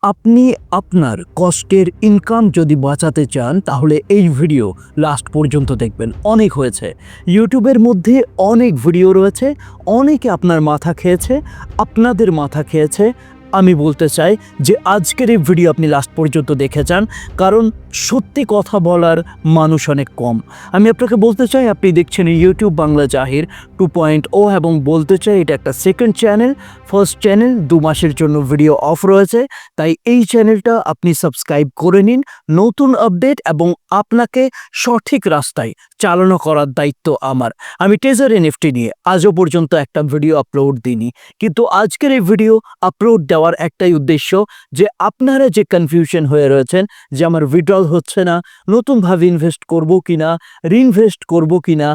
আপনি আপনার কষ্টের ইনকাম যদি বাঁচাতে চান তাহলে এই ভিডিও লাস্ট পর্যন্ত দেখবেন। অনেক হয়েছে, ইউটিউবের মধ্যে অনেক ভিডিও রয়েছে, অনেকে আপনার মাথা খেয়েছে, আপনাদের মাথা খেয়েছে। আমি বলতে চাই যে আজকের এই ভিডিও আপনি লাস্ট পর্যন্ত দেখে যান, কারণ সত্যি কথা বলার মানুষ অনেক কম। আমি আপনাকে বলতে চাই, আপনি দেখছেন ইউটিউব বাংলা জাহির 2.0 এবং বলতে চাই এটা একটা সেকেন্ড চ্যানেল। ফার্স্ট চ্যানেল 2 মাসের জন্য ভিডিও অফ রয়েছে, তাই এই চ্যানেলটা আপনি সাবস্ক্রাইব করে নিন। নতুন আপডেট এবং আপনাকে সঠিক রাস্তায় চালনা করার দায়িত্ব আমার। আমি টেজার এনএফটি নিয়ে আজও পর্যন্ত একটা ভিডিও আপলোড দিইনি, কিন্তু আজকের এই ভিডিও আপলোড দেওয়ার একটাই উদ্দেশ্য যে আপনারা যে কনফিউশন হয়ে রয়েছেন যে আমার উইথড্রল হচ্ছে না, নতুনভাবে ইনভেস্ট করব কিনা, রিইনভেস্ট করব কিনা,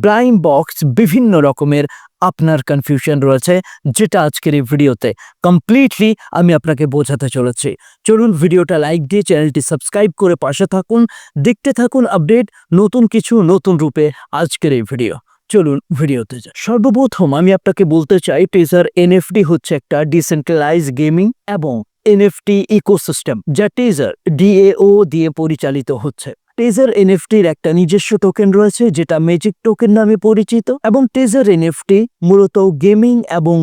ব্লাইন্ড বক্স, বিভিন্ন রকমের আপনার কনফিউশন রয়েছে, যেটা আজকের এই ভিডিওতে কমপ্লিটলি আমি আপনাকে বোঝাতে চলেছি। চলুন ভিডিওটা লাইক দিয়ে চ্যানেলটি সাবস্ক্রাইব করে পাশে থাকুন, দেখতে থাকুন আপডেট, নতুন কিছু নতুন রূপে আজকের এই ভিডিও। চলুন ভিডিওতে যাই। সর্বপ্রথম আমি আপনাকে বলতে চাই, টেজার এনএফটি হচ্ছে একটা ডিসেন্ট্রালাইজ গেমিং এবং এনএফটি ইকোসিস্টেম, যা টেজার ডিএও দিয়ে পরিচালিত হচ্ছে। টেজার এনএফটির একটা নিজস্ব টোকেন রয়েছে যেটা ম্যাজিক টোকেন নামে পরিচিত, এবং টেজার এনএফটি মূলত গেমিং এবং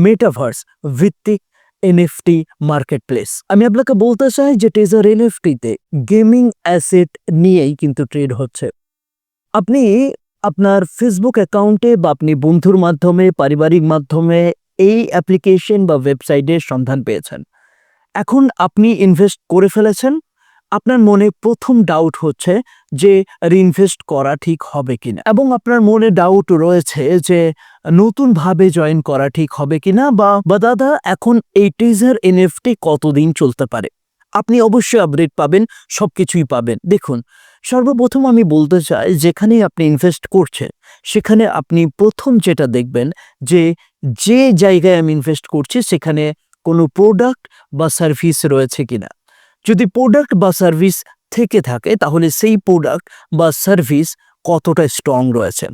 মেটাভার্স ভিত্তিক এনএফটি মার্কেটপ্লেস। আমি আপনাকে বলতে চাই যে টেজার এনএফটিতে গেমিং অ্যাসেট নিয়েই কিন্তু ট্রেড হচ্ছে। আপনি আপনার ফেসবুক অ্যাকাউন্টে বা আপনি বন্ধুর মাধ্যমে, পারিবারিক মাধ্যমে এই অ্যাপ্লিকেশন বা ওয়েবসাইটের সন্ধান পেয়েছেন। এখন আপনি ইনভেস্ট করে ফেলেছেন। আপনার মনে প্রথম ডাউট হচ্ছে যে রিইনভেস্ট করা ঠিক হবে কিনা, এবং আপনার মনে ডাউট রয়েছে যে নতুনভাবে জয়েন করা ঠিক হবে কিনা, বা দাদা এখন এই টেজার এনএফটি কতদিন চলতে পারে। আপনি অবশ্যই আপডেট পাবেন, সবকিছুই পাবেন। দেখুন, সর্বপ্রথম আমি বলতে চাই, যেখানে আপনি ইনভেস্ট করছেন সেখানে আপনি প্রথম যেটা দেখবেন যে জায়গায় আমি ইনভেস্ট করছি সেখানে কোনো প্রোডাক্ট বা সার্ভিস রয়েছে কিনা। যদি প্রোডাক্ট বা সার্ভিস থেকে থাকে তাহলে সেই প্রোডাক্ট বা সার্ভিস কতটা স্ট্রং রয়েছে।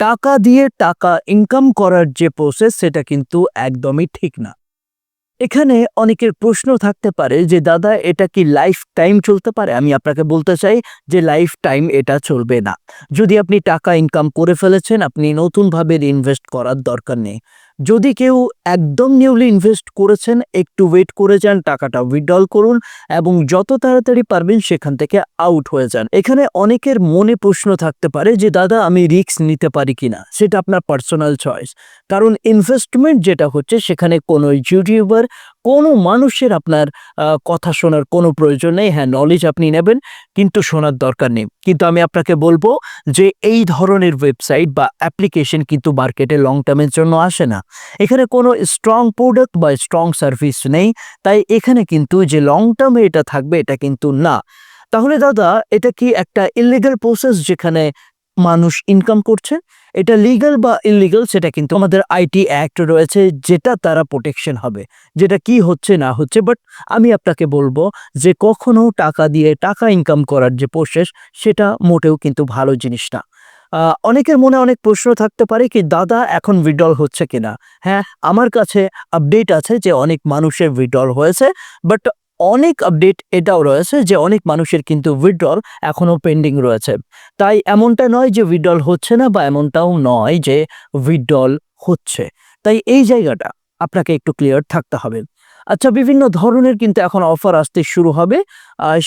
টাকা দিয়ে টাকা ইনকাম করার যে প্রসেস, সেটা কিন্তু একদমই ঠিক না। এখানে অনেকের প্রশ্ন থাকতে পারে যে দাদা এটা কি লাইফ টাইম চলতে পারে। আমি আপনাকে বলতে চাই যে লাইফ টাইম এটা চলবে না। যদি আপনি টাকা ইনকাম করে ফেলেছেন, আপনি নতুনভাবে ইনভেস্ট করার দরকার নেই। যদি কেউ একদম নিউলি ইনভেস্ট করেছেন, একটু ওয়েট করে যান, টাকাটা উইথড্রল করুন এবং যত তাড়াতাড়ি পারবেন সেখান থেকে আউট হয়ে যান। এখানে অনেকের মনে প্রশ্ন থাকতে পারে যে দাদা আমি রিস্ক নিতে পারি কিনা। সেটা আপনার পার্সোনাল চয়েস, কারণ ইনভেস্টমেন্ট যেটা হচ্ছে সেখানে কোনো ইউটিউবার, কোনো মানুষের আপনার কথা শোনার কোনো প্রয়োজন নেই। হ্যাঁ, নলেজ আপনি নেবেন, কিন্তু শোনার দরকার নেই। কিন্তু আমি আপনাকে বলবো যে এই ধরনের ওয়েবসাইট বা অ্যাপ্লিকেশন কিন্তু মার্কেটে লং টার্মের জন্য আসে না। এখানে কোনো স্ট্রং প্রোডাক্ট বা স্ট্রং সার্ভিস নেই, তাই এখানে কিন্তু যে লং টার্মে এটা থাকবে এটা কিন্তু না। তাহলে দাদা এটা কি একটা ইলিগাল প্রসেস যেখানে মানুষ ইনকাম করছে? এটা লিগ্যাল বা ইলিগাল সেটা কিন্তু আমাদের আইটি অ্যাক্ট রয়েছে, যেটা তারা প্রোটেকশন হবে, যেটা কি হচ্ছে না হচ্ছে। বাট আমি আপনাকে বলবো যে কখনো টাকা দিয়ে টাকা ইনকাম করার যে প্রসেস, সেটা মোটেও কিন্তু ভালো জিনিস না। অনেকের মনে অনেক প্রশ্ন থাকতে পারে কি দাদা এখন উইথড্রল হচ্ছে কিনা। হ্যাঁ, আমার কাছে আপডেট আছে যে অনেক মানুষের উইথড্রল হয়েছে, বাট অনেক আপডেট এটাও রয়েছে যে অনেক মানুষের কিন্তু উইথড্রল এখনো পেন্ডিং রয়েছে। তাই এমনটা নয় যে উইথড্রল হচ্ছে না, বা এমনটাও নয় যে উইথড্রল হচ্ছে। তাই এই জায়গাটা আপনাকে একটু ক্লিয়ার থাকতে হবে। আচ্ছা, বিভিন্ন ধরনের কিন্তু এখন অফার আসতে শুরু হবে।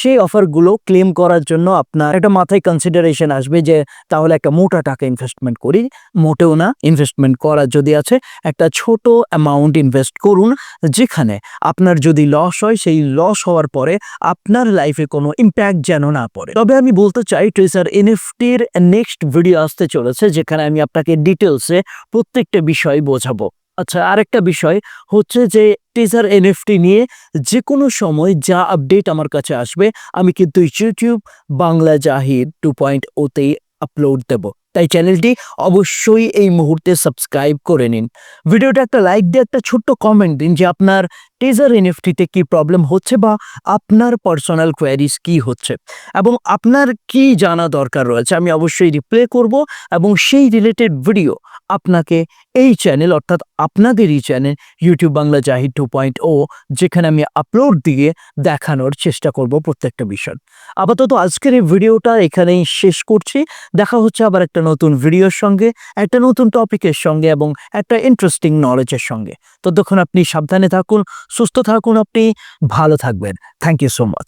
সেই অফারগুলো ক্লেম করার জন্য আপনার একটা মাথায় কনসিডারেশন আসবে যে তাহলে একটা মোটা টাকা ইনভেস্টমেন্ট করি। মোটেও না, ইনভেস্টমেন্ট করার যদি আছে একটা ছোট অ্যামাউন্ট ইনভেস্ট করুন, যেখানে আপনার যদি লস হয় সেই লস হওয়ার পরে আপনার লাইফে কোনো ইম্প্যাক্ট যেন না পড়ে। তবে আমি বলতে চাই, ট্রেজার এনএফটির নেক্সট ভিডিও আসতে চলেছে, যেখানে আমি আপনাকে ডিটেলসে প্রত্যেকটা বিষয় বোঝাবো। আচ্ছা, আরেকটা বিষয় হচ্ছে যে টেজার এনএফটি নিয়ে যে কোনো সময় যা আপডেট আমার কাছে আসবে আমি কিন্তু ইউটিউব বাংলা জাহির 2.0তেই আপলোড দেব। তাই চ্যানেলটি অবশ্যই এই মুহূর্তে সাবস্ক্রাইব করে নিন। ভিডিওটা একটা লাইক দিয়ে একটা ছোট্ট কমেন্ট দিন যে আপনার টেজার এনএফটিতে কি প্রবলেম হচ্ছে, বা আপনার পার্সোনাল কোয়ারিজ কি হচ্ছে, এবং আপনার কি জানা দরকার রয়েছে। আমি অবশ্যই রিপ্লাই করব এবং সেই রিলেটেড ভিডিও আপনাকে এই চ্যানেল অর্থাৎ আপনাদেরই চ্যানেল ইউটিউব বাংলা জাহিদ 2.0, যেখানে আমি আপলোড দিয়ে দেখানোর চেষ্টা করব প্রত্যেকটা বিষয়। আপাতত আজকের এই ভিডিওটা এখানেই শেষ করছি। দেখা হচ্ছে আবার একটা নতুন ভিডিওর সঙ্গে, একটা নতুন টপিকের সঙ্গে এবং একটা ইন্টারেস্টিং নলেজের সঙ্গে। ততক্ষণ আপনি সাবধানে থাকুন, সুস্থ থাকুন, আপনি ভালো থাকবেন। Thank you so much.